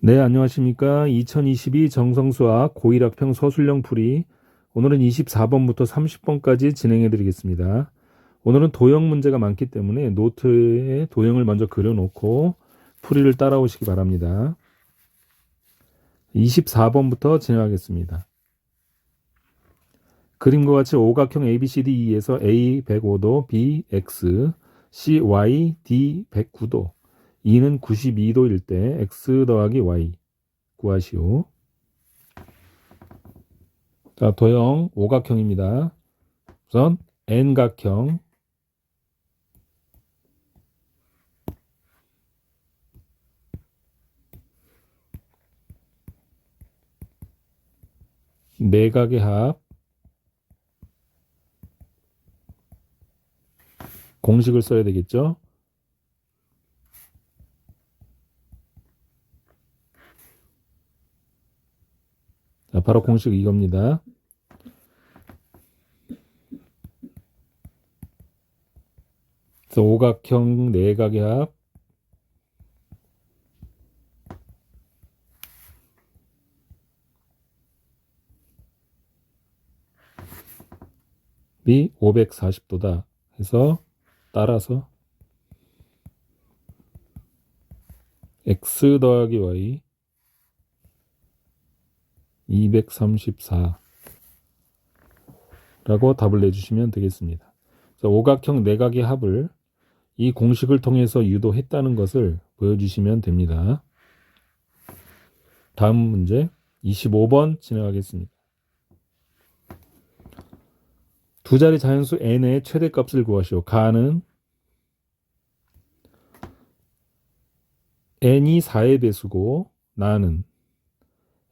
네, 안녕하십니까. 2022 정성수학 고1학평 서술형 풀이 오늘은 24번부터 30번까지 진행해 드리겠습니다. 오늘은 도형 문제가 많기 때문에 노트에 도형을 먼저 그려놓고 풀이를 따라오시기 바랍니다. 24번부터 진행하겠습니다. 그림과 같이 오각형 ABCDE에서 A 105도, B X, C Y, D 109도, E는 92도일 때 X 더하기 Y 구하시오. 자, 도형 오각형입니다. 우선 N각형, 내각의 합, 공식을 써야 되겠죠. 자, 바로 공식 이겁니다. 그래서 오각형 내각의 합 이 540도다 해서 따라서 X 더하기 Y 234 라고 답을 내주시면 되겠습니다. 그래서 오각형 내각의 합을 이 공식을 통해서 유도했다는 것을 보여주시면 됩니다. 다음 문제 25번 진행하겠습니다. 두 자리 자연수 n의 최대값을 구하시오. 가는 n이 4의 배수고 나는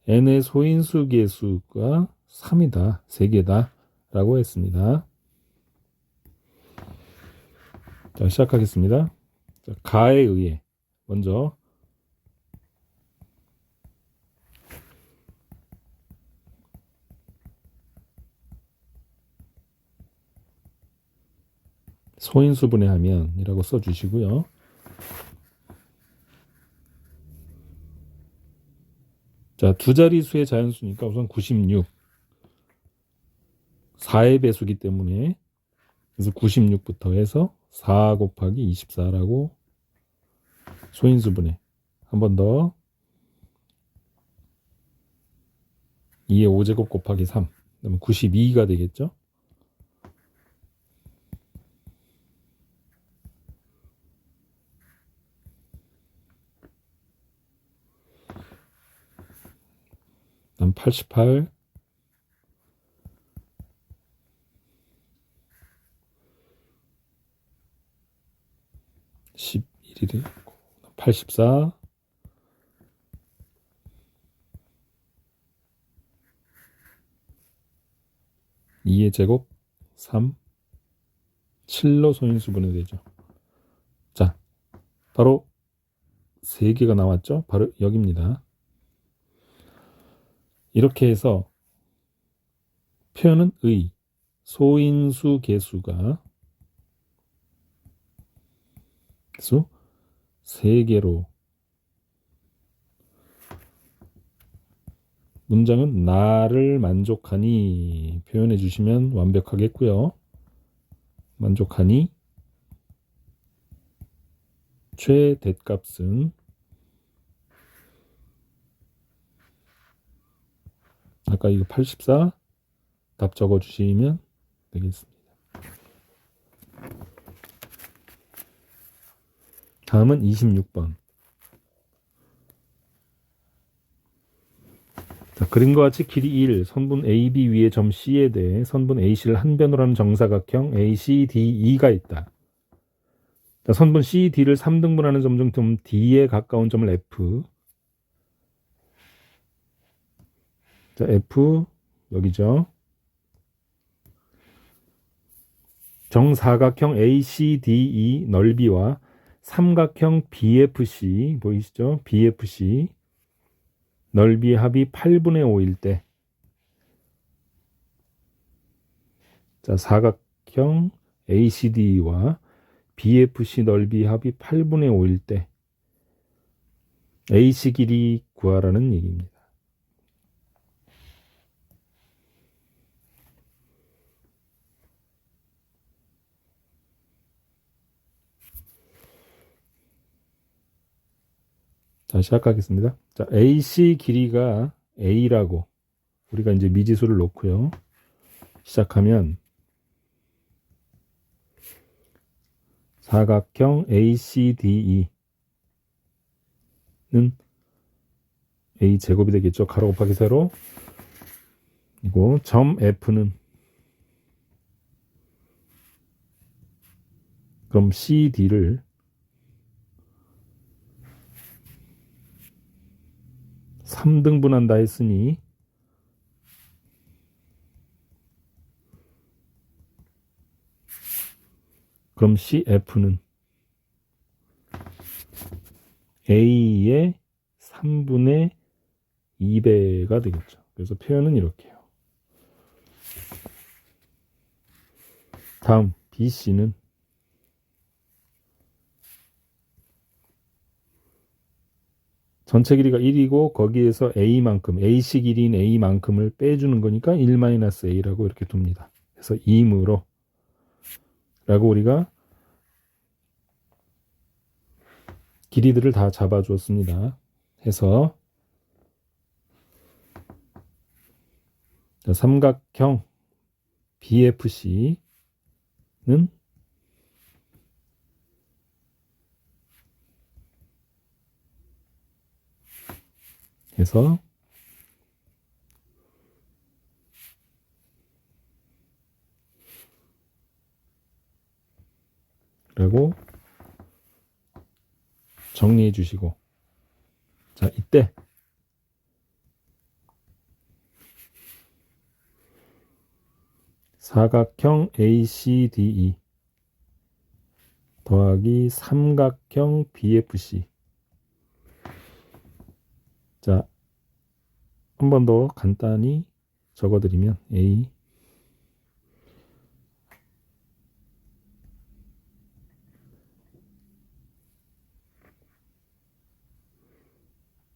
n의 소인수 계수가 3이다. 3개다. 라고 했습니다. 자, 시작하겠습니다. 자, 가에 의해 먼저 소인수분해하면이라고 써주시고요. 자, 두 자릿수의 자연수니까 우선 96. 4의 배수기 때문에 그래서 96부터 해서 4 곱하기 24라고 소인수분해. 한 번 더 2의 5제곱 곱하기 3. 그러면 92가 되겠죠. 그다음 88 11이 84 2의 제곱 3 7로 소인수분해 되죠. 자, 바로 3개가 나왔죠. 바로 여기입니다. 이렇게 해서 표현은 의, 소인수 계수가 수 3개로 문장은 나를 만족하니 표현해 주시면 완벽하겠고요. 만족하니 최대값은 아까 이거 84 답 적어 주시면 되겠습니다. 다음은 26번. 자, 그림과 같이 길이 1, 선분 AB 위에 점 C에 대해 선분 AC를 한 변으로 하는 정사각형 ACDE가 있다. 자, 선분 CD를 3등분하는 점 중 점 D에 가까운 점을 F. 자, F 여기죠. 정사각형 ACDE 넓이와 삼각형 BFC 보이시죠? BFC 넓이의 합이 8분의 5일 때, 자, 사각형 ACD와 BFC 넓이 합이 8분의 5일 때 AC 길이 구하라는 얘기입니다. 자, 시작하겠습니다. 자, AC 길이가 A라고 우리가 이제 미지수를 놓고요. 시작하면 사각형 ACDE는 A 제곱이 되겠죠. 가로 곱하기 세로. 그리고 점 F는 그럼 CD를 3등분한다 했으니 그럼 CF는 A의 3분의 2배가 되겠죠. 그래서 표현은 이렇게 해요. 다음 BC는 전체 길이가 1이고 거기에서 A만큼, AC 길이인 A만큼을 빼주는 거니까 1-A라고 이렇게 둡니다. 그래서 2무로 라고 우리가 길이들을 다 잡아주었습니다. 해서 삼각형 BFC는 해서 라고 정리해 주시고, 자, 이때 사각형 ACDE 더하기 삼각형 BFC. 자, 한 번 더 간단히 적어드리면 A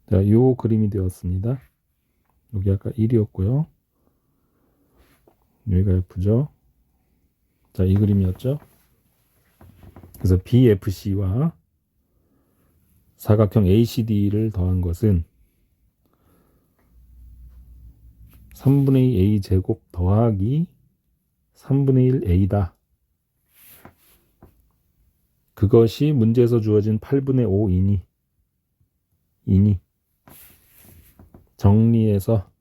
자, 요 그림이 되었습니다. 여기 아까 1이었고요. 여기가 F죠. 자, 이 그림이었죠. 그래서 BFC와 사각형 ACD를 더한 것은 3분의 2 A 제곱 더하기 3분의 1 A다. 그것이 문제에서 주어진 8분의 5이니 정리해서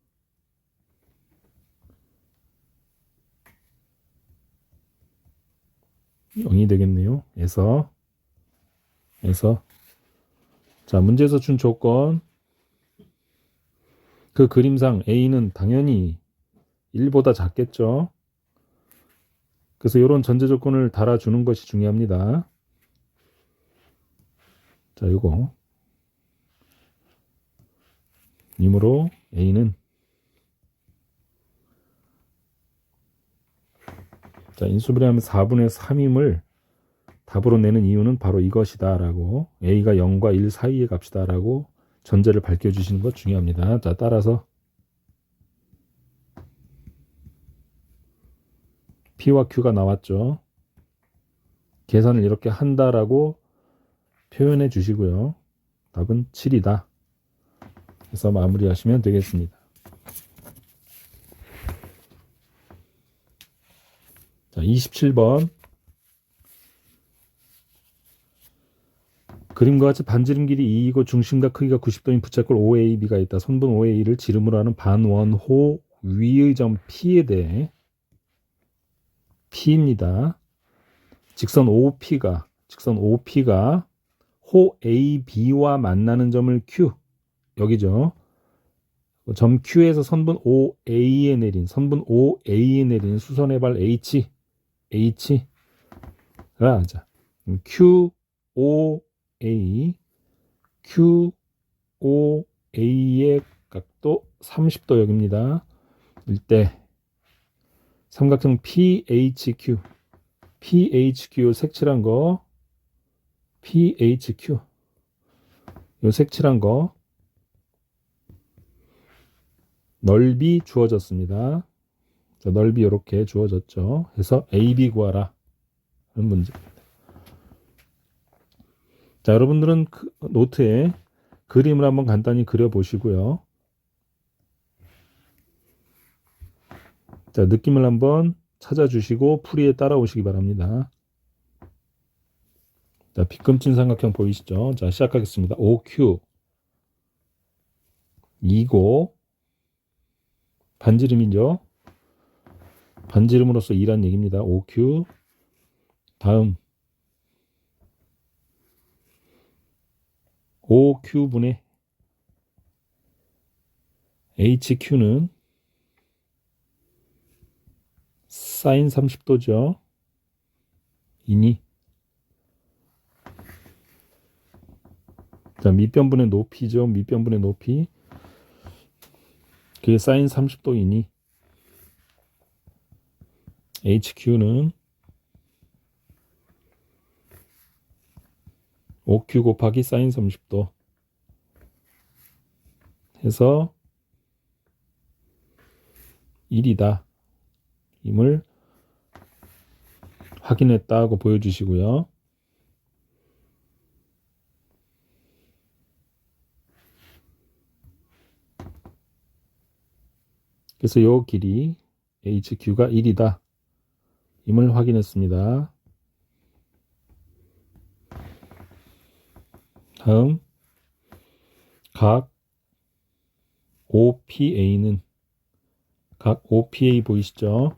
(0이) 되겠네요. 에서 자, 문제에서 준 조건, 그 그림상 A는 당연히 1보다 작겠죠. 그래서 이런 전제 조건을 달아주는 것이 중요합니다. 자, 이거 이므로 A는 자, 인수분해하면 4분의 3임을 답으로 내는 이유는 바로 이것이다 라고, A가 0과 1 사이의 값이다 라고 전제를 밝혀주시는 것 중요합니다. 자, 따라서 P와 Q가 나왔죠. 계산을 이렇게 한다라고 표현해 주시고요. 답은 7이다. 그래서 마무리하시면 되겠습니다. 자, 27번. 그림과 같이 반지름 길이 2이고 중심과 크기가 90도인 부채꼴 OAB가 있다. 선분 OA를 지름으로 하는 반원호 위의 점 P에 대해 P입니다. 직선 OP가 호 AB와 만나는 점을 Q, 여기죠. 점 Q에서 선분 OA에 내린 수선의 발 H가 하자. QOA의 각도 30도역입니다. 일때 삼각형 PHQ 색칠한 거, PHQ 요 색칠한 거 넓이 주어졌습니다. 자, 넓이 이렇게 주어졌죠. 그래서 AB 구하라 하는 문제입니다. 자, 여러분들은 노트에 그림을 한번 간단히 그려보시고요. 자, 느낌을 한번 찾아주시고 풀이에 따라오시기 바랍니다. 자, 빗금친 삼각형 보이시죠? 자, 시작하겠습니다. OQ 2고 반지름이죠. 반지름으로서 2란 얘기입니다. OQ 다음 OQ분의 HQ는 사인 30도죠. 이니 자, 밑변분의 높이죠. 밑변분의 높이 그게 사인 30도이니 HQ는 OQ 곱하기 사인 30도 해서 1이다 임을 확인했다고 보여주시고요. 그래서 요 길이 HQ가 1이다 임을 확인했습니다. 다음 각 OPA는 각 OPA 보이시죠?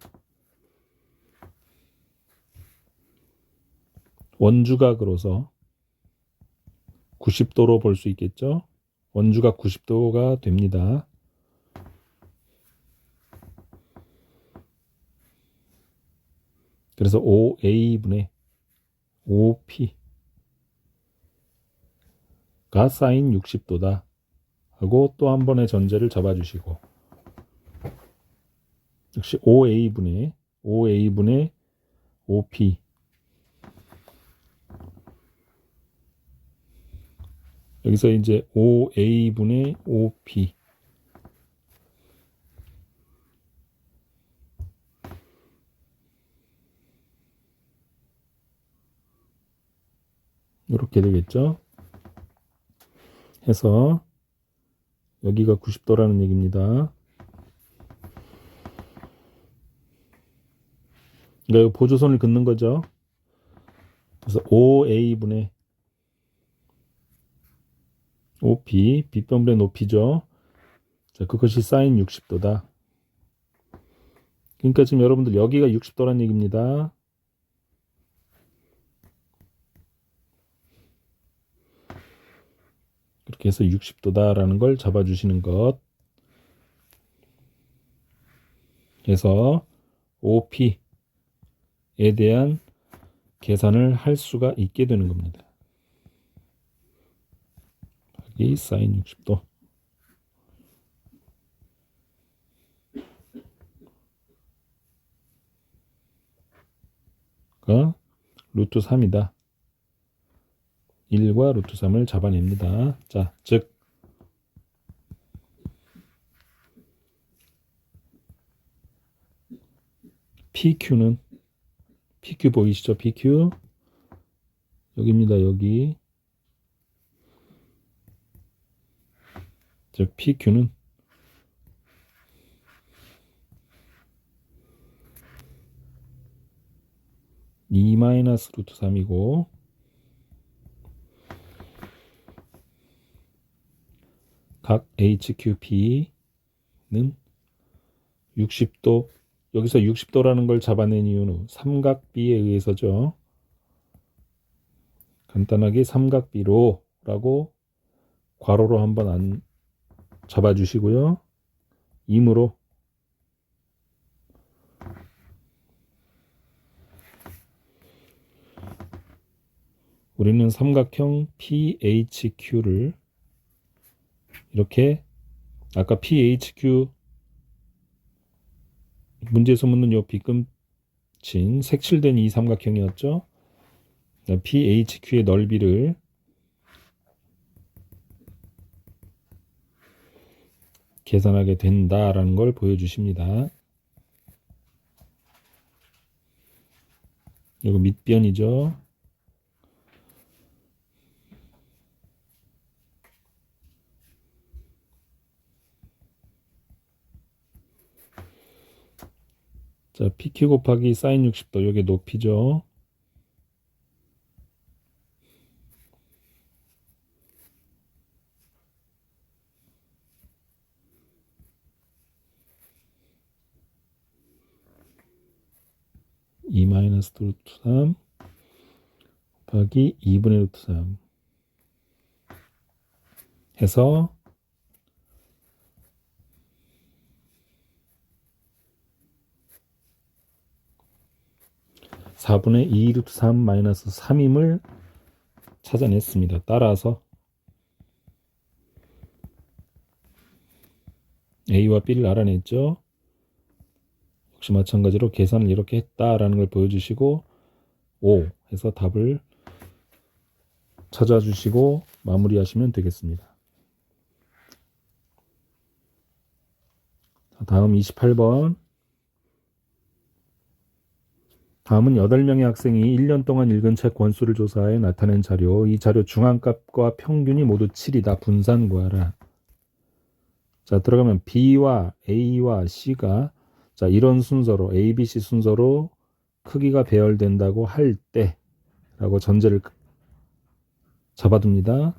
원주각으로서 90도로 볼 수 있겠죠? 원주각 90도가 됩니다. 그래서 OA분의 OP가 사인 60도다 하고 또 한 번의 전제를 잡아주시고 역시 OA분의 OP 여기서 이제 OA분의 OP 이렇게 되겠죠. 해서 여기가 90도라는 얘기입니다. 그러니까 보조선을 긋는 거죠. 그래서 OA분의 OP, 빗변분의 높이죠. 자, 그것이 사인 60도다. 그러니까 지금 여러분들 여기가 60도란 얘기입니다. 그렇게 해서 60도다라는 걸 잡아주시는 것. 그래서 OP에 대한 계산을 할 수가 있게 되는 겁니다. 여기 사인 60도. 가 루트 3이다. 1과 루트 3을 잡아냅니다. 자, 즉 PQ는 PQ 보이시죠? PQ 여기입니다. 여기 즉 PQ는 2 마이너스 루트 3이고 각 HQP는 60도 여기서 60도라는 걸 잡아낸 이유는 삼각비에 의해서죠. 간단하게 삼각비로 라고 괄호로 한번 안 잡아주시고요. 임으로 우리는 삼각형 PHQ를 이렇게 아까 PHQ 문제에서 묻는 요 빗금친 색칠된 이 삼각형이었죠. PHQ의 넓이를 계산하게 된다라는 걸 보여주십니다. 이거 밑변이죠. 자, PQ 곱하기 사인 60도, 이게 높이죠. (2 루트 3) 곱하기 2분의 루트 3 해서 4분의 2 루트 3 마이너스 3임을 찾아냈습니다. 따라서 A와 B를 알아냈죠. 역시 마찬가지로 계산을 이렇게 했다라는 걸 보여주시고 5 해서 답을 찾아주시고 마무리하시면 되겠습니다. 다음 28번. 다음은 8명의 학생이 1년 동안 읽은 책 권수를 조사해 나타낸 자료. 이 자료 중앙값과 평균이 모두 7이다. 분산 구하라. 자, 들어가면 B와 A와 C가 자, 이런 순서로 A, B, C 순서로 크기가 배열된다고 할 때 라고 전제를 잡아둡니다.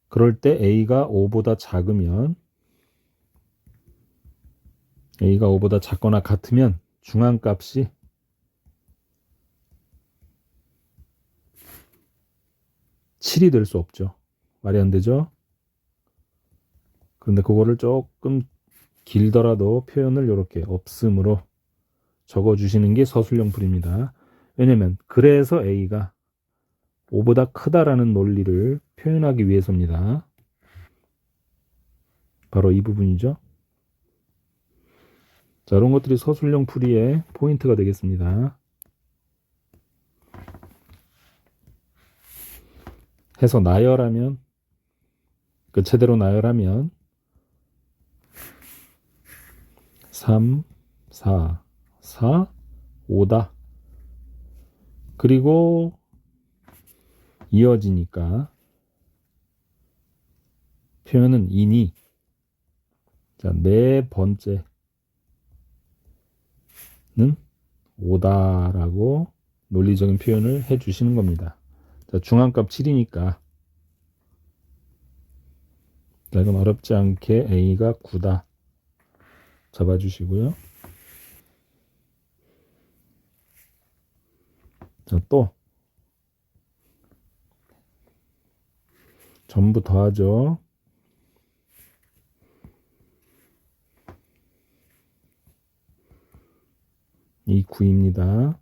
그럴 때 A가 5보다 작으면 A가 5보다 작거나 같으면 중앙값이 7이 될 수 없죠. 말이 안 되죠? 그런데 그거를 조금 길더라도 표현을 이렇게 없음으로 적어주시는 게 서술형 풀입니다. 왜냐면 그래서 A가 5보다 크다라는 논리를 표현하기 위해서입니다. 바로 이 부분이죠. 자, 이런 것들이 서술형 풀이의 포인트가 되겠습니다. 해서 나열하면 제대로 나열하면 3, 4, 4, 5다. 그리고 이어지니까 표현은 이니 자, 네 번째는 5다라고 논리적인 표현을 해주시는 겁니다. 자, 중앙값 7이니까 자, 그럼 어렵지 않게 A가 9다 잡아주시고요. 자, 또 전부 더하죠. 이 9입니다.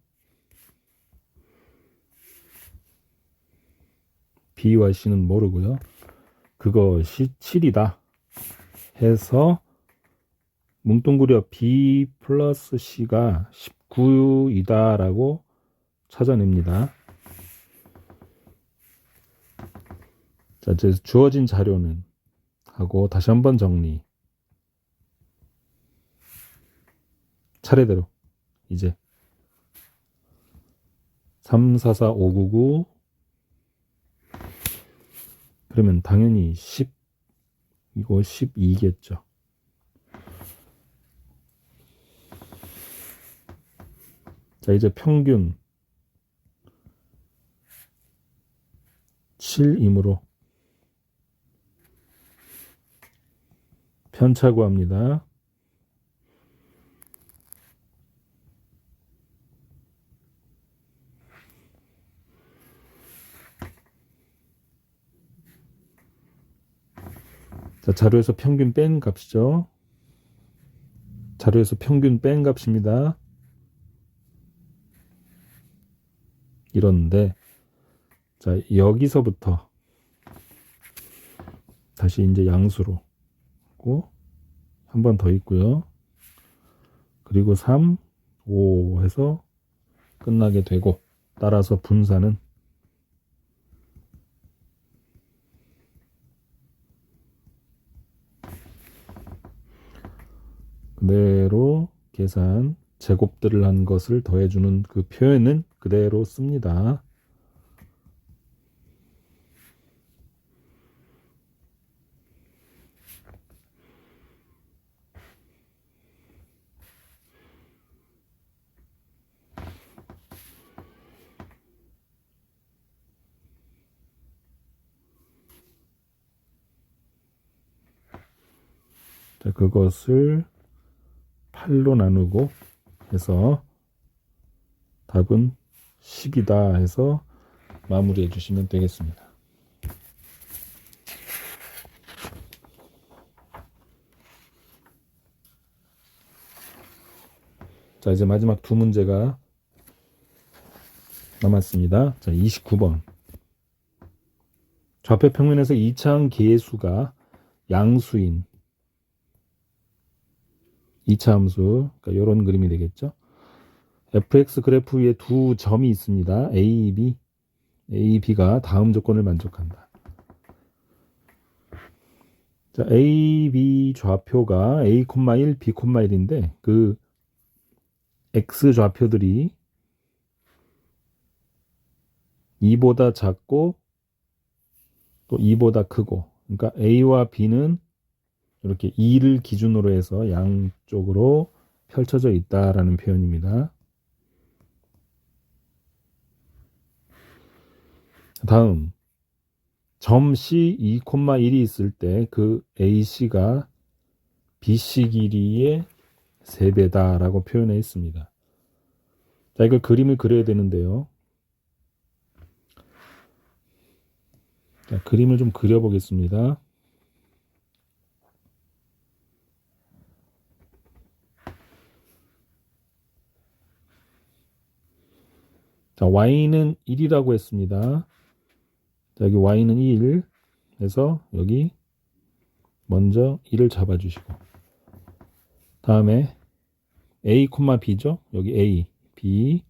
B와 C는 모르고요. 그것이 7이다 해서 뭉뚱그려 B 플러스 C가 19이다 라고 찾아냅니다. 자, 이제 주어진 자료는 하고 다시 한번 정리. 차례대로 이제 3, 4, 4, 5, 9, 9 그러면 당연히 10 이거 12겠죠. 자, 이제 평균 7이므로 편차 구합니다. 자, 자료에서 평균 뺀 값이죠. 자료에서 평균 뺀 값입니다. 이런데 자, 여기서부터 다시 이제 양수로 하고 한 번 더 있고요. 그리고 3, 5 해서 끝나게 되고 따라서 분산은 그대로 계산, 제곱들을 한 것을 더해주는 그 표현은 그대로 씁니다. 자, 그것을 8로 나누고 해서 답은 10이다 해서 마무리해 주시면 되겠습니다. 자, 이제 마지막 두 문제가 남았습니다. 자, 29번. 좌표 평면에서 이차항 계수가 양수인 2차 함수, 그러니까 이런 그림이 되겠죠. fx 그래프 위에 두 점이 있습니다. a, b. a, b가 다음 조건을 만족한다. 자, a, b 좌표가 a, 1, b, 1인데 그 x 좌표들이 2보다 작고 또 2보다 크고, 그러니까 a와 b는 이렇게 2를 기준으로 해서 양쪽으로 펼쳐져 있다라는 표현입니다. 다음 점 C 2,1이 있을 때 그 AC가 BC 길이의 3배다라고 표현해 있습니다. 자, 이걸 그림을 그려야 되는데요. 자, 그림을 좀 그려보겠습니다. 자, y는 1이라고 했습니다. 자, 여기 y는 1 해서 여기 먼저 1을 잡아주시고, 다음에 a, b죠. 여기 a, b.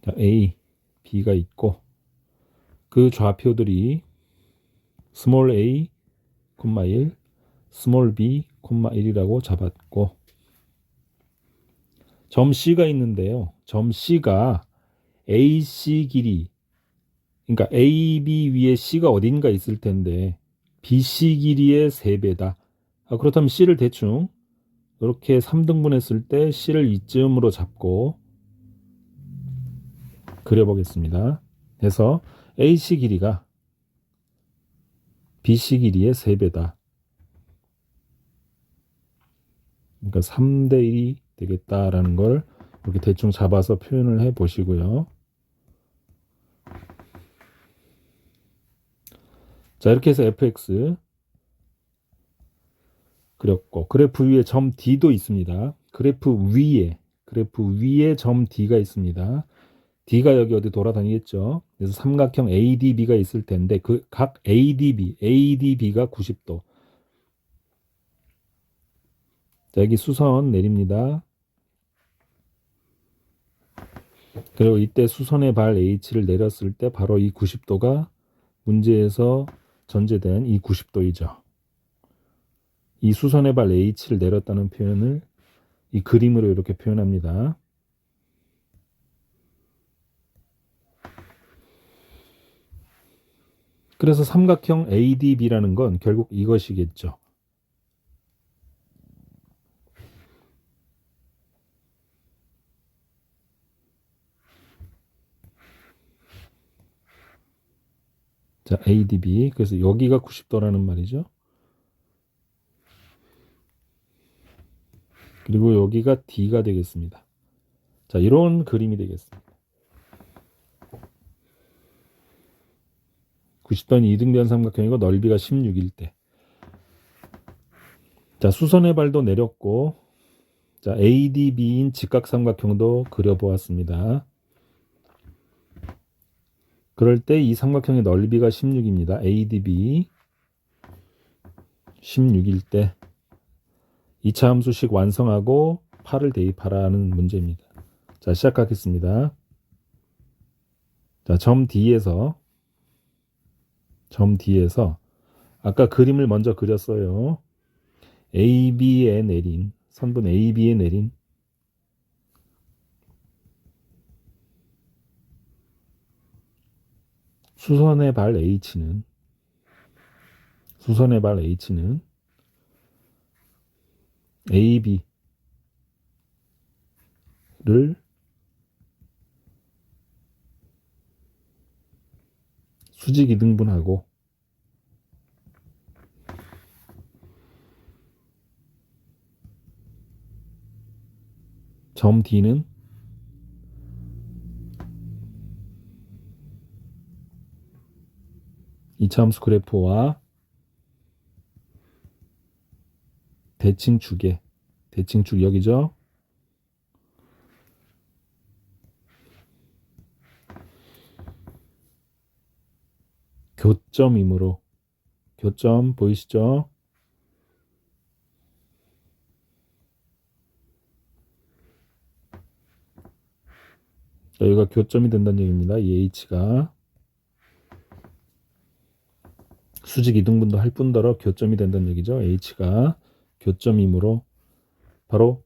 자, a, b가 있고 그 좌표들이 small a, 1, small b, 1이라고 잡았고, 점 C가 있는데요. 점 C가 AC 길이, 그러니까 AB 위에 C가 어딘가 있을 텐데 BC 길이의 3배다. 그렇다면 C를 대충 이렇게 3등분 했을 때 C를 이쯤으로 잡고 그려보겠습니다. 그래서 AC 길이가 BC 길이의 3배다. 그러니까 3대 1이 되겠다라는 걸 이렇게 대충 잡아서 표현을 해 보시고요. 자, 이렇게 해서 fx 그렸고, 그래프 위에 점 D도 있습니다. 그래프 위에 점 D가 있습니다. D가 여기 어디 돌아다니겠죠. 그래서 삼각형 ADB가 있을 텐데 그 각 ADB가 90도. 자, 여기 수선 내립니다. 그리고 이때 수선의 발 H를 내렸을 때 바로 이 90도가 문제에서 전제된 이 90도이죠. 이 수선의 발 H를 내렸다는 표현을 이 그림으로 이렇게 표현합니다. 그래서 삼각형 ADB라는 건 결국 이것이겠죠. 자, ADB. 그래서 여기가 90도라는 말이죠. 그리고 여기가 D가 되겠습니다. 자, 이런 그림이 되겠습니다. 90도는 이등변 삼각형이고 넓이가 16일 때. 자, 수선의 발도 내렸고, 자, ADB인 직각삼각형도 그려보았습니다. 그럴 때 이 삼각형의 넓이가 16입니다. ADB 16일 때 2차 함수식 완성하고 8을 대입하라는 문제입니다. 자, 시작하겠습니다. 자, 점 D에서 아까 그림을 먼저 그렸어요. AB에 내린 선분 AB에 내린 수선의 발 H는 AB를 수직 이등분하고 점 D는 이차함수 그래프와 대칭축 여기죠. 교점이므로 교점 보이시죠? 여기가 교점이 된다는 얘기입니다. 이 H가 수직 이등분도 할 뿐더러 교점이 된다는 얘기죠. H가 교점이므로 바로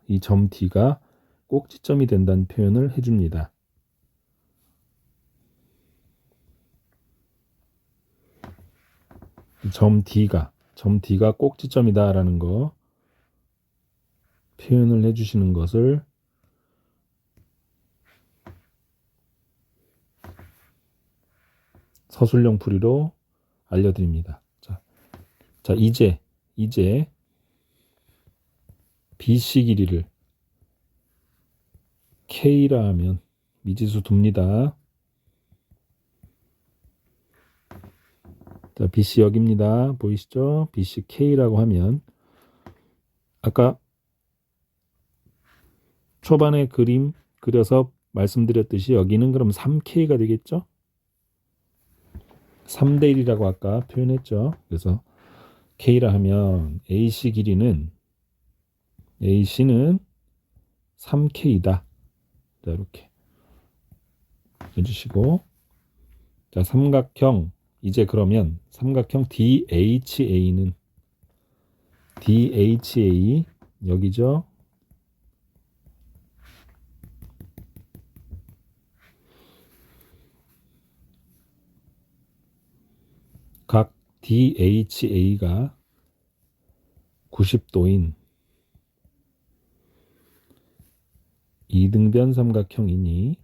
이 점 D가 꼭지점이 된다는 표현을 해줍니다. 점 D가 꼭지점이다라는 거 표현을 해주시는 것을 서술형 풀이로 알려드립니다. 자 이제 BC 길이를 K라 하면 미지수 둡니다. 자, BC 여기입니다. 보이시죠? BC K라고 하면 아까 초반에 그림 그려서 말씀드렸듯이 여기는 그럼 3K가 되겠죠? 3대 1이라고 아까 표현했죠. 그래서 K라 하면 AC 길이는 AC는 3K다. 자, 이렇게 해주시고 자, 삼각형 이제 그러면 삼각형 DHA는 DHA 여기죠. 각 DHA가 90도인 이등변 삼각형이니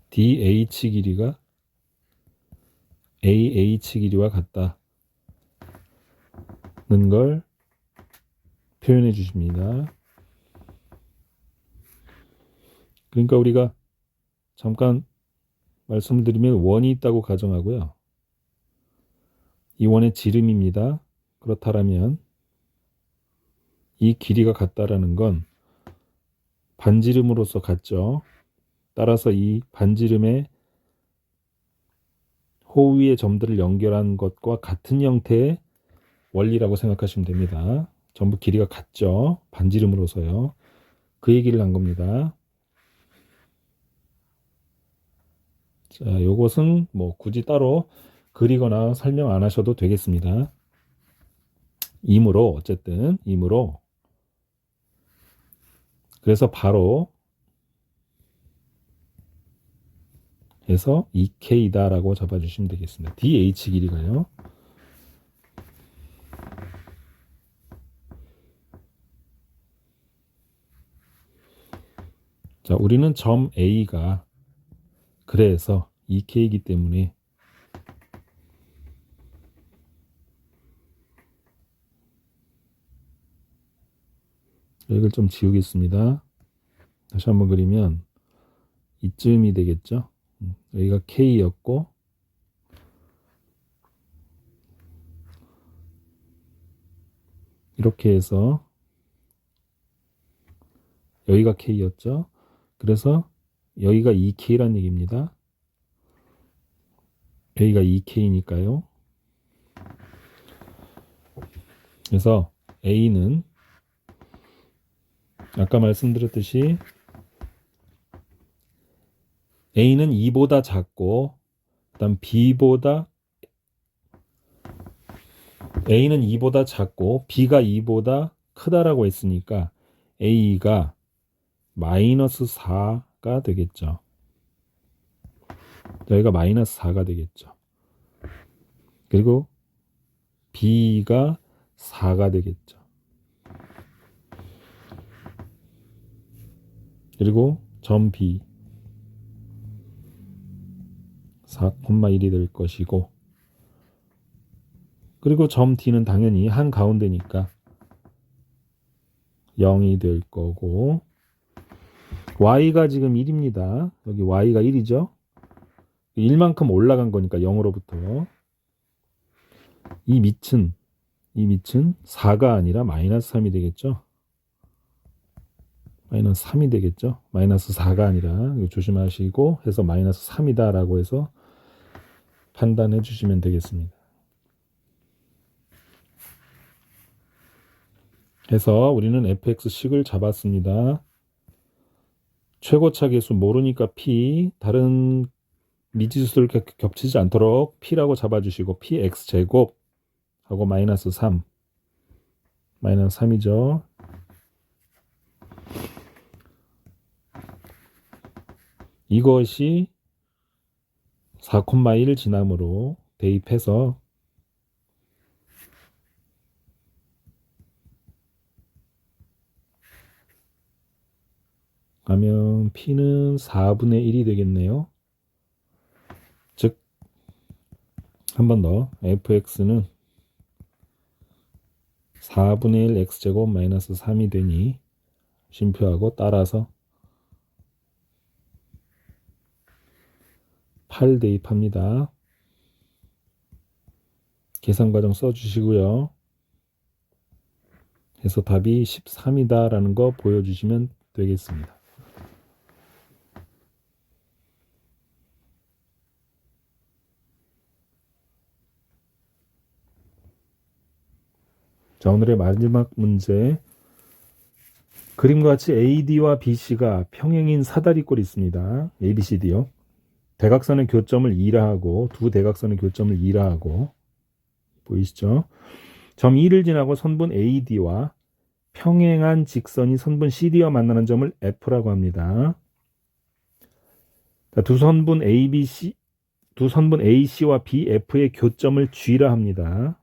DH 길이가 AH 길이와 같다는 걸 표현해 주십니다. 그러니까 우리가 잠깐 말씀을 드리면 원이 있다고 가정하고요. 이 원의 지름입니다. 그렇다면 이 길이가 같다라는 건 반지름으로서 같죠. 따라서 이 반지름의 호위의 점들을 연결한 것과 같은 형태의 원리라고 생각하시면 됩니다. 전부 길이가 같죠. 반지름으로서요. 그 얘기를 한 겁니다. 자, 요것은 뭐 굳이 따로 그리거나 설명 안 하셔도 되겠습니다. 어쨌든 그래서 바로 해서 2K다라고 잡아주시면 되겠습니다. DH 길이가요. 자, 우리는 점 A가 그래서 2K이기 때문에 여기를 좀 지우겠습니다. 다시 한번 그리면 이쯤이 되겠죠. 여기가 K였고 이렇게 해서 여기가 K였죠. 그래서 여기가 2K란 얘기입니다. 여기가 2K니까요. 그래서 A는 아까 말씀드렸듯이 A는 2보다 작고 그다음 A는 2보다 작고 B가 2보다 크다라고 했으니까 A가 마이너스 4가 되겠죠. 여기가 마이너스 4가 되겠죠. 그리고 B가 4가 되겠죠. 그리고 점 B 4,1이 될 것이고, 그리고 점 D는 당연히 한 가운데니까 0이 될 거고, Y가 지금 1입니다. 여기 Y가 1이죠. 1만큼 올라간 거니까 0으로부터 이 밑은 4가 아니라 마이너스 3이 되겠죠. 마이너스 3이 되겠죠. 마이너스 4가 아니라 조심하시고 해서 마이너스 3이다 라고 해서 판단해 주시면 되겠습니다. 해서 우리는 fx식을 잡았습니다. 최고차 계수 모르니까 p, 다른 미지수를 겹치지 않도록 p라고 잡아주시고 px제곱 하고 마이너스 3, 마이너스 3이죠. 이것이 4,1 지남으로 대입해서 하면 P는 4분의 1이 되겠네요. 즉, 한 번 더 fx는 4분의 1 x제곱 마이너스 3이 되니 쉼표하고 따라서 8 대입합니다. 계산 과정 써주시고요. 해서 답이 13이다 라는 거 보여주시면 되겠습니다. 자, 오늘의 마지막 문제. 그림과 같이 AD와 BC가 평행인 사다리꼴이 있습니다. ABCD요. 대각선의 교점을 2라 하고 두 대각선의 교점을 2라 하고 보이시죠? 점 2를 지나고 선분 AD와 평행한 직선이 선분 CD와 만나는 점을 F라고 합니다. 두 선분 AC와 BF의 교점을 G라 합니다.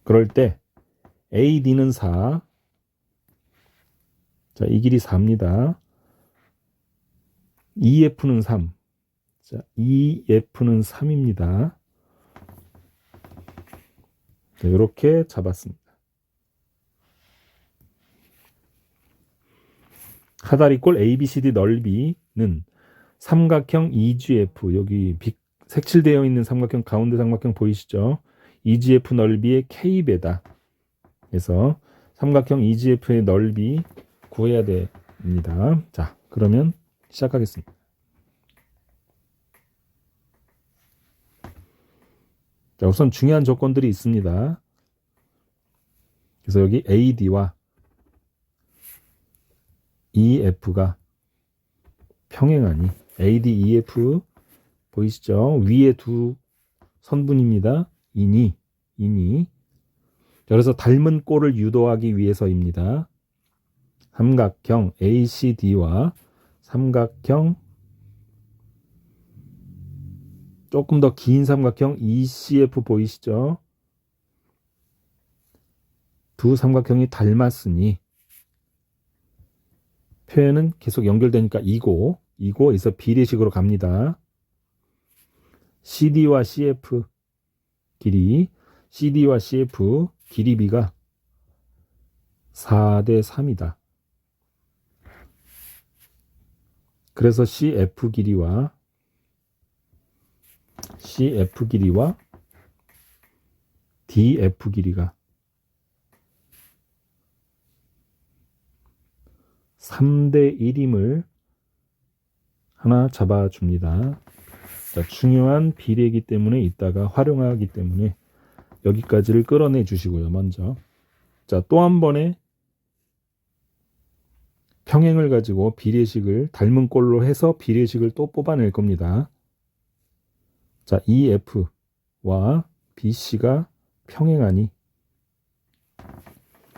그럴 때 AD는 4, 자, 이 길이 4입니다. EF는 3, 자, EF는 3입니다. 자, 이렇게 잡았습니다. 사다리꼴 ABCD 넓이는 삼각형 EGF, 여기 색칠되어 있는 삼각형, 가운데 삼각형 보이시죠? EGF 넓이의 K배다. 그래서 삼각형 EGF의 넓이 구해야 됩니다. 자, 그러면 시작하겠습니다. 자, 우선 중요한 조건들이 있습니다. 그래서 여기 AD와 EF가 평행하니 AD, EF 보이시죠? 위에 두 선분입니다. 이니. 그래서 닮은 꼴을 유도하기 위해서입니다. 삼각형 ACD와 삼각형 조금 더 긴 삼각형 ECF 보이시죠? 두 삼각형이 닮았으니 표현은 계속 연결되니까 이고에서 비례식으로 갑니다. CD와 CF CD와 CF 길이비가 4대 3이다. 그래서 CF 길이와 DF 길이가 3대 1임을 하나 잡아줍니다. 자, 중요한 비례이기 때문에 이따가 활용하기 때문에 여기까지를 끌어내 주시고요. 먼저 자, 또 한 번의 평행을 가지고 비례식을 닮은 꼴로 해서 비례식을 또 뽑아낼 겁니다. 자, EF와 BC가 평행하니,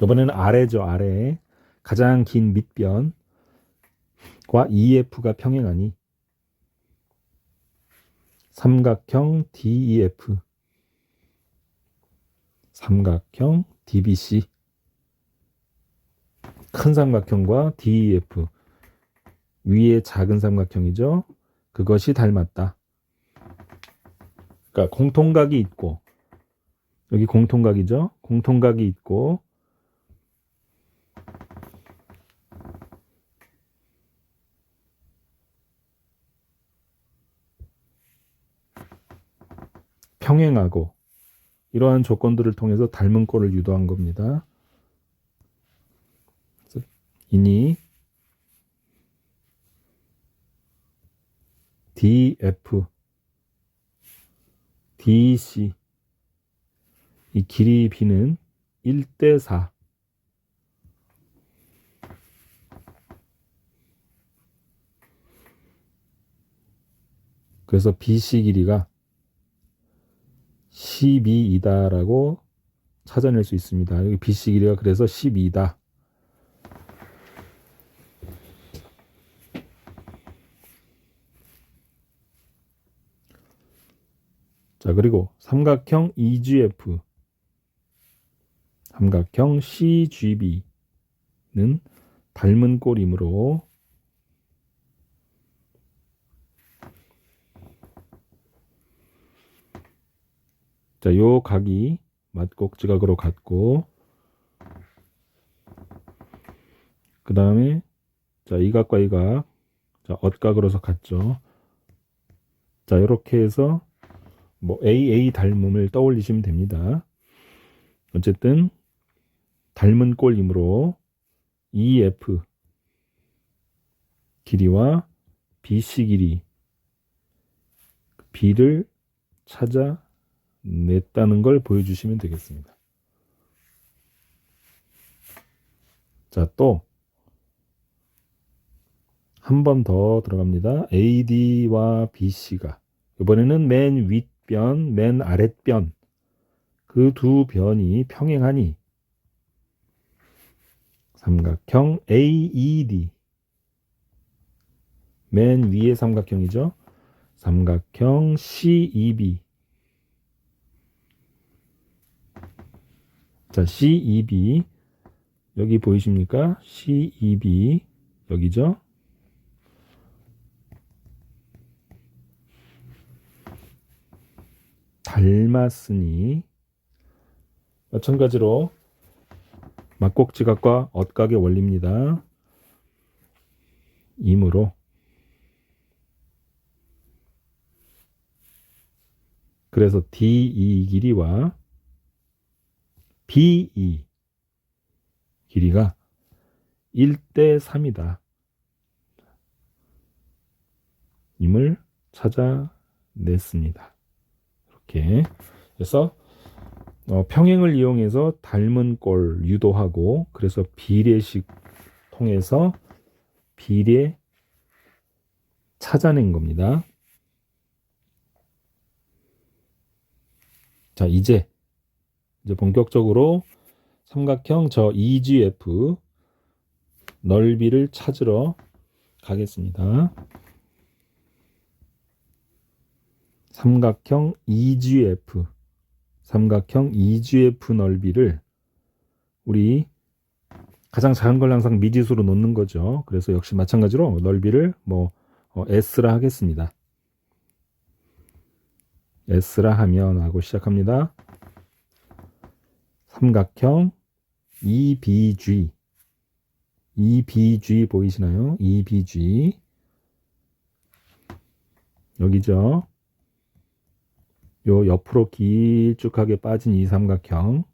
이번에는 아래죠. 아래 가장 긴 밑변과 EF가 평행하니 삼각형 DEF, 삼각형 DBC, 큰 삼각형과 DEF, 위에 작은 삼각형이죠. 그것이 닮았다. 그러니까 공통각이 있고, 여기 공통각이죠. 공통각이 있고, 평행하고, 이러한 조건들을 통해서 닮은 꼴을 유도한 겁니다. 이니 DF, DC, 이 길이 B는 1대4. 그래서 BC 길이가 12이다라고 찾아낼 수 있습니다. 여기 BC 길이가 그래서 12다. 자, 그리고 삼각형 EGF, 삼각형 CGB는 닮은 꼴이므로 자, 요 각이 맞곡지각으로 같고, 그 다음에 자, 이 각과 이 각, 자, 엇각으로서 같죠. 자, 이렇게 해서 뭐 AA 닮음을 떠올리시면 됩니다. 어쨌든 닮은 꼴이므로 EF 길이와 BC 길이, B를 찾아냈다는 걸 보여주시면 되겠습니다. 자, 또 한 번 더 들어갑니다. AD와 BC가 이번에는 맨 윗변, 맨 아랫변, 그 두 변이 평행하니 삼각형 AED, 맨 위의 삼각형이죠. 삼각형 CEB. 자, CEB 여기 보이십니까? CEB 여기죠. 닮았으니 마찬가지로 맞곡지각과 엇각의 원리입니다. 이므로 그래서 DE 길이와 BE 길이가 1대3이다. 임을 찾아냈습니다. 이렇게 해서 평행을 이용해서 닮은 꼴 유도하고, 그래서 비례식 통해서 비례 찾아낸 겁니다. 자, 이제 본격적으로 삼각형 저 EGF 넓이를 찾으러 가겠습니다. 삼각형 EGF, 삼각형 EGF 넓이를 우리 가장 작은 걸 항상 미지수로 놓는 거죠. 그래서 역시 마찬가지로 넓이를 S라 하겠습니다. S라 하면 하고 시작합니다. 삼각형 EBG, EBG 보이시나요? EBG 여기죠. 요 옆으로 길쭉하게 빠진 이 삼각형,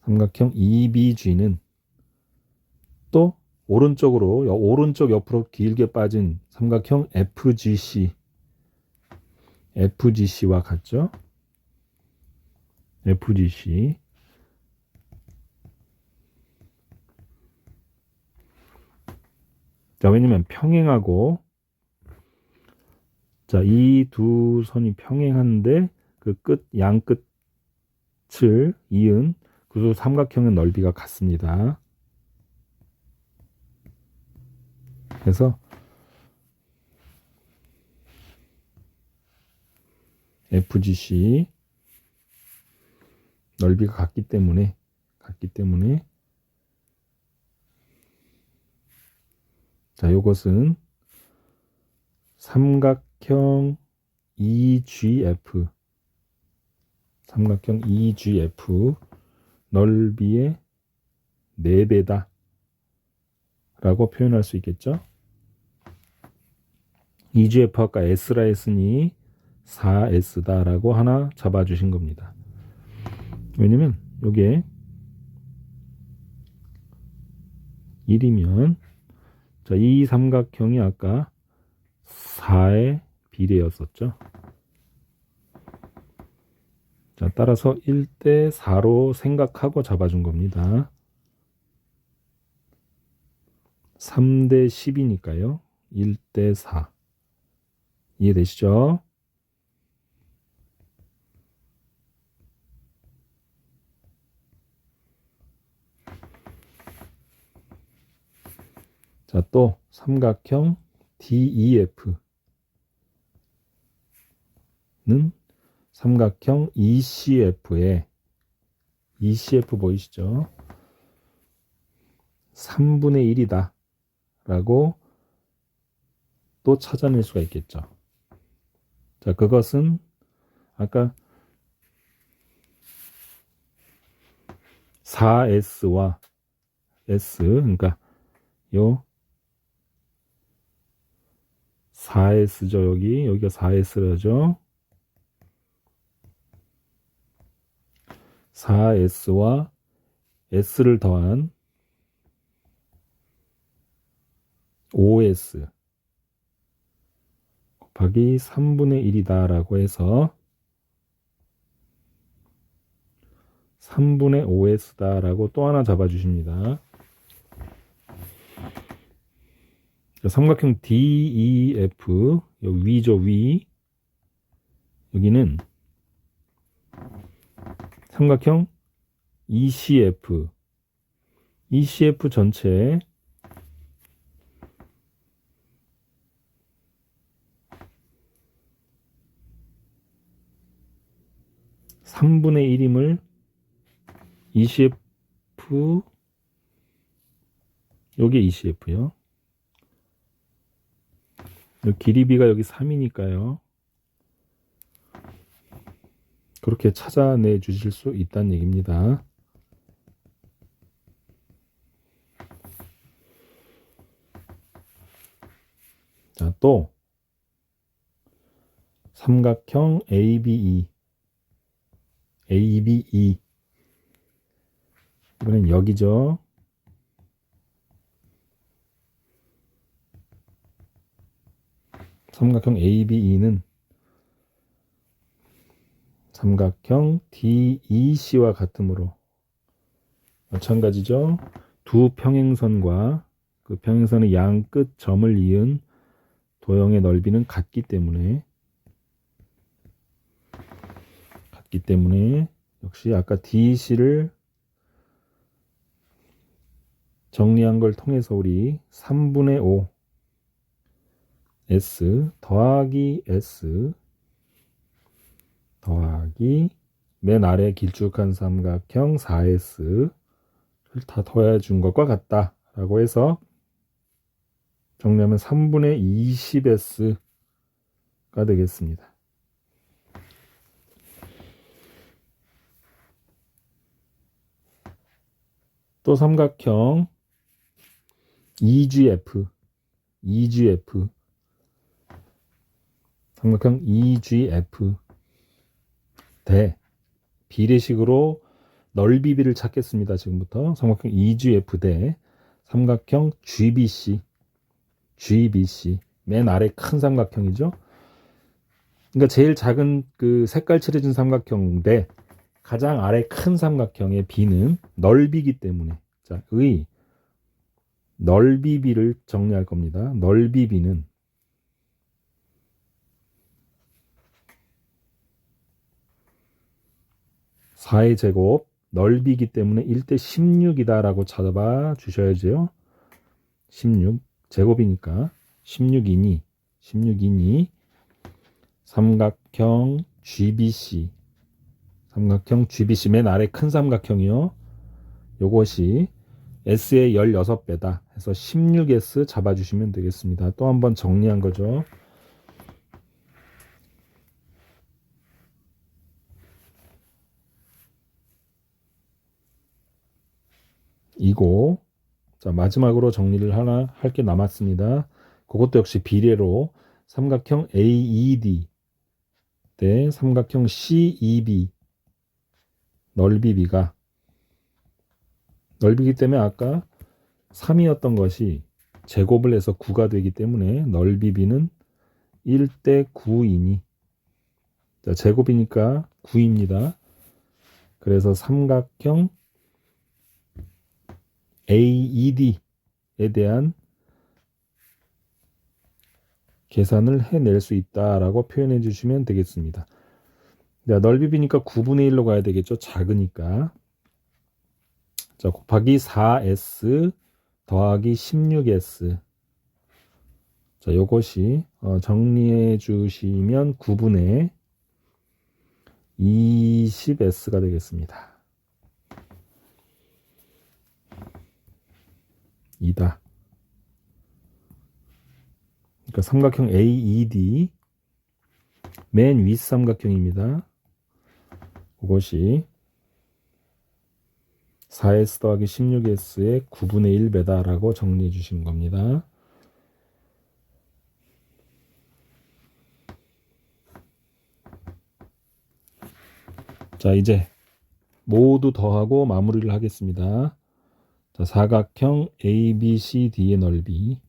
삼각형 EBG는 또 오른쪽으로, 오른쪽 옆으로 길게 빠진 삼각형 FGC, FGC와 같죠? FGC. 자, 왜냐면 평행하고, 자, 이 두 선이 평행한데 그 양 끝을 이은 그 삼각형의 넓이가 같습니다. 그래서 FGC 넓이가 같기 때문에 자, 요것은 삼각형 EGF 넓이의 4배다 라고 표현할 수 있겠죠. EGF 아까 S라 했으니 4S다 라고 하나 잡아주신 겁니다. 왜냐면 요게 1이면 자, 이 삼각형이 아까 4의 비례였었죠. 자, 따라서 1대 4로 생각하고 잡아준 겁니다. 3대 10이니까요. 1대 4. 이해되시죠? 자, 또 삼각형 DEF는 삼각형 ECF 보이시죠? 3분의 1이다 라고 또 찾아낼 수가 있겠죠. 자, 그것은 아까 4S와 S, 그러니까 요 4S죠. 여기가 4S라죠. 4S와 S를 더한 5S 곱하기 3분의 1이다 라고 해서 3분의 5S다 라고 또 하나 잡아주십니다. 삼각형 DEF 여기 위죠. 위. 여기는 삼각형 ECF 전체 3분의 1임을 ECF 여기 ECF요. 길이비가 여기 3이니까요. 그렇게 찾아내 주실 수 있다는 얘기입니다. 자, 또 삼각형 ABE 이번엔 여기죠. 삼각형 ABE는 삼각형 DEC와 같으므로 마찬가지죠. 두 평행선과 그 평행선의 양 끝 점을 이은 도형의 넓이는 같기 때문에 역시 아까 DEC를 정리한 걸 통해서 우리 3분의 5 S 더하기 S 더하기 맨 아래 길쭉한 삼각형 4S를 다 더해준 것과 같다 라고 해서 정리하면 3분의 20S가 되겠습니다. 또 삼각형 EGF 삼각형 EGF 대 비례식으로 넓이비를 찾겠습니다. 지금부터 삼각형 EGF 대 삼각형 GBC 맨 아래 큰 삼각형이죠. 그러니까 제일 작은 그 색깔 칠해진 삼각형 대 가장 아래 큰 삼각형의 비는 넓이기 때문에 자, 넓이 b를 정리할 겁니다. 넓이 b는 4의 제곱, 넓이기 때문에 1대 16이다 라고 찾아봐 주셔야죠. 16, 제곱이니까 16이니 삼각형 GBC, 맨 아래 큰 삼각형이요. 요것이 S의 16배다 해서 16S 잡아주시면 되겠습니다. 또 한번 정리한 거죠. 이고, 자, 마지막으로 정리를 하나 할 게 남았습니다. 그것도 역시 비례로 삼각형 AED 대 삼각형 CEB 넓이 b가 넓이기 때문에 아까 3이었던 것이 제곱을 해서 9가 되기 때문에 넓이 b는 1대 9이니, 자, 제곱이니까 9입니다. 그래서 삼각형 AED에 대한 계산을 해낼 수 있다라고 표현해 주시면 되겠습니다. 자, 넓이 b니까 9분의 1로 가야 되겠죠. 작으니까. 자, 곱하기 4S 더하기 16S. 자, 요것이 정리해 주시면 9분의 20S가 되겠습니다. 이다. 그러니까 삼각형 AED 맨 윗 삼각형입니다. 그것이 4S 더하기 16S의 9분의 1배다라고 정리해 주시는 겁니다. 자, 이제 모두 더하고 마무리를 하겠습니다. 자, 사각형 ABCD의 넓이는,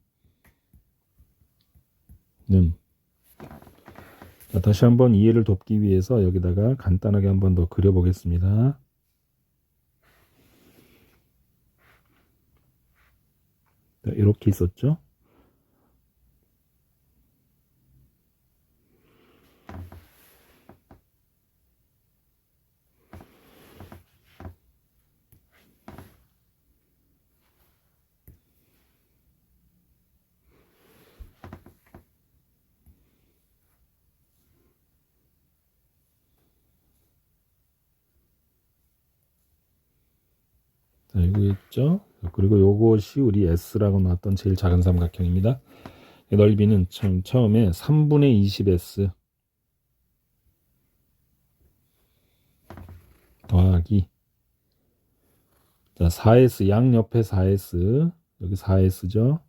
자, 다시 한번 이해를 돕기 위해서 여기다가 간단하게 한번 더 그려보겠습니다. 자, 이렇게 있었죠. 자, 이거 있죠. 그리고 요것이 우리 S라고 나왔던 제일 작은 삼각형입니다. 넓이는 처음에 3분의 20S 더하기, 자, 4S 양옆에 4S, 여기 4S죠.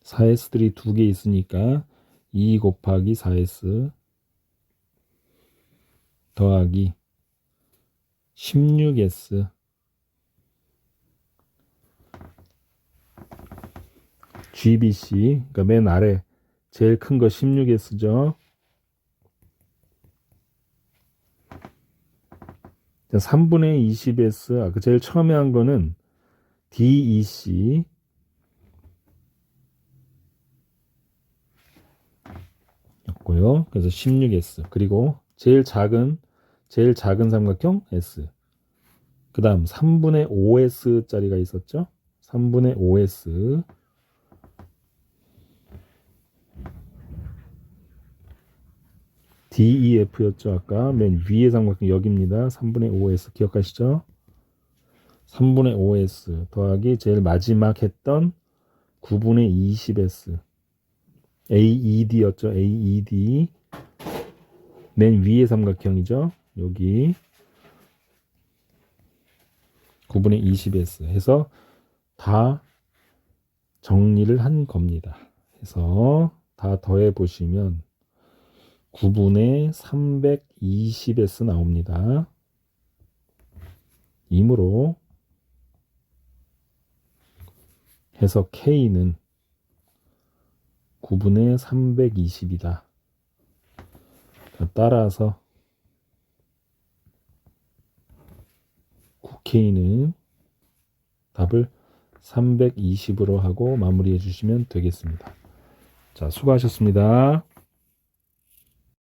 4S들이 두 개 있으니까 2 곱하기 4S 더하기 16S GBC, 그러니까 맨 아래 제일 큰 거 16S죠. 3분의 20S, 아까 제일 처음에 한 거는 DEC 였고요. 그래서 16S, 그리고 제일 작은 삼각형 S, 그 다음 3분의 5S 짜리가 있었죠. 3분의 5S DEF였죠. 아까 맨 위에 삼각형 여기입니다. 3분의 5S 기억하시죠? 3분의 5S 더하기 제일 마지막 했던 9분의 20S AED였죠. AED 맨 위에 삼각형이죠. 여기 9분의 20S 해서 다 정리를 한 겁니다. 해서 다 더해 보시면 9분의 320S 나옵니다. 이므로 해서 K는 9분의 320이다. 따라서 9K는 답을 320으로 하고 마무리해 주시면 되겠습니다. 자, 수고하셨습니다.